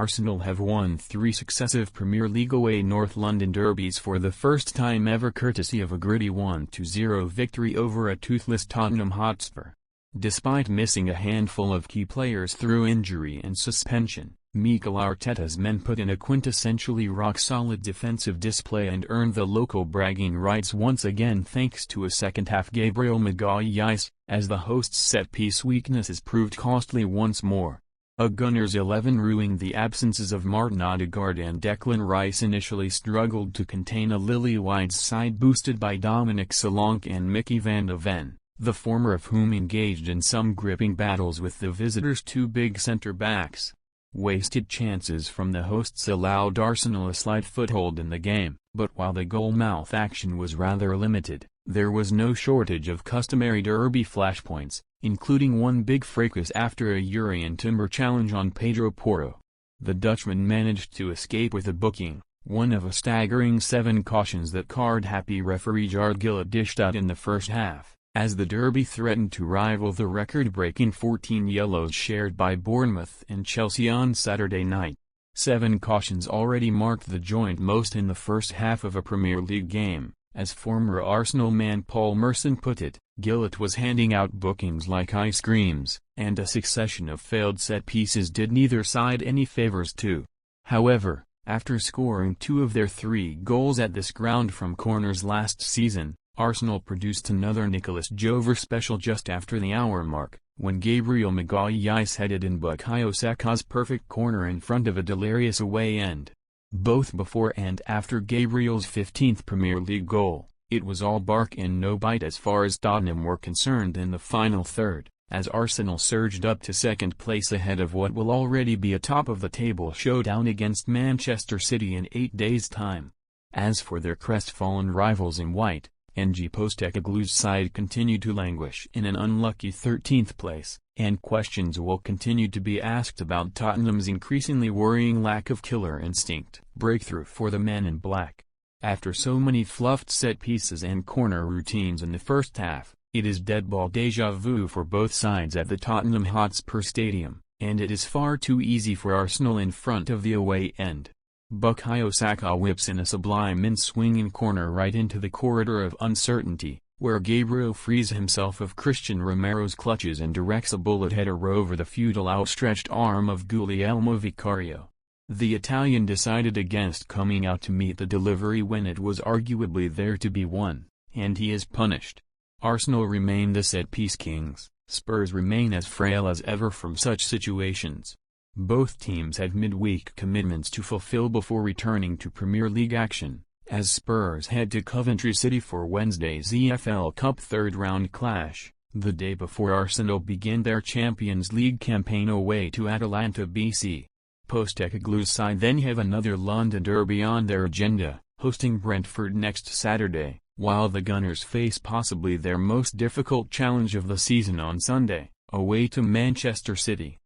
Arsenal have won 3 successive Premier League away North London derbies for the first time ever, courtesy of a gritty 1-0 victory over a toothless Tottenham Hotspur. Despite missing a handful of key players through injury and suspension, Mikel Arteta's men put in a quintessentially rock-solid defensive display and earned the local bragging rights once again thanks to a second-half Gabriel Magalhaes, as the hosts' set-piece weaknesses proved costly once more. A Gunners 11 ruining the absences of Martin Odegaard and Declan Rice initially struggled to contain a lily-white side boosted by Dominic, Solanke and Mickey van de Ven, the former of whom engaged in some gripping battles with the visitors' 2 big centre-backs. Wasted chances from the hosts allowed Arsenal a slight foothold in the game, but while the goal-mouth action was rather limited, there was no shortage of customary derby flashpoints, including one big fracas after a Urian Timber challenge on Pedro Porro. The Dutchman managed to escape with a booking, one of a staggering 7 cautions that card-happy referee Jard Gillett dished out in the first half, as the derby threatened to rival the record-breaking 14 yellows shared by Bournemouth and Chelsea on Saturday night. 7 cautions already marked the joint most in the first half of a Premier League game. As former Arsenal man Paul Merson put it, Gillett was handing out bookings like ice creams, and a succession of failed set-pieces did neither side any favours to. However, after scoring 2 of their 3 goals at this ground from corners last season, Arsenal produced another Nicholas Jover special just after the hour mark, when Gabriel Magalhaes headed in Bukayo Saka's perfect corner in front of a delirious away end. Both before and after Gabriel's 15th Premier League goal, it was all bark and no bite as far as Tottenham were concerned in the final third, as Arsenal surged up to second place ahead of what will already be a top-of-the-table showdown against Manchester City in 8 days' time. As for their crestfallen rivals in white, Ange Postecoglou's side continued to languish in an unlucky 13th place, and questions will continue to be asked about Tottenham's increasingly worrying lack of killer instinct breakthrough for the men in black. After so many fluffed set pieces and corner routines in the first half, it is deadball déjà vu for both sides at the Tottenham Hotspur Stadium, and it is far too easy for Arsenal in front of the away end. Bukayo Saka whips in a sublime in-swinging corner right into the corridor of uncertainty, where Gabriel frees himself of Cristiano Romero's clutches and directs a bullet header over the futile outstretched arm of Guglielmo Vicario. The Italian decided against coming out to meet the delivery when it was arguably there to be won, and he is punished. Arsenal remain the set-piece kings, Spurs remain as frail as ever from such situations. Both teams have midweek commitments to fulfill before returning to Premier League action, as Spurs head to Coventry City for Wednesday's EFL Cup third-round clash, the day before Arsenal begin their Champions League campaign away to Atalanta BC. Postecoglou's side then have another London derby on their agenda, hosting Brentford next Saturday, while the Gunners face possibly their most difficult challenge of the season on Sunday, away to Manchester City.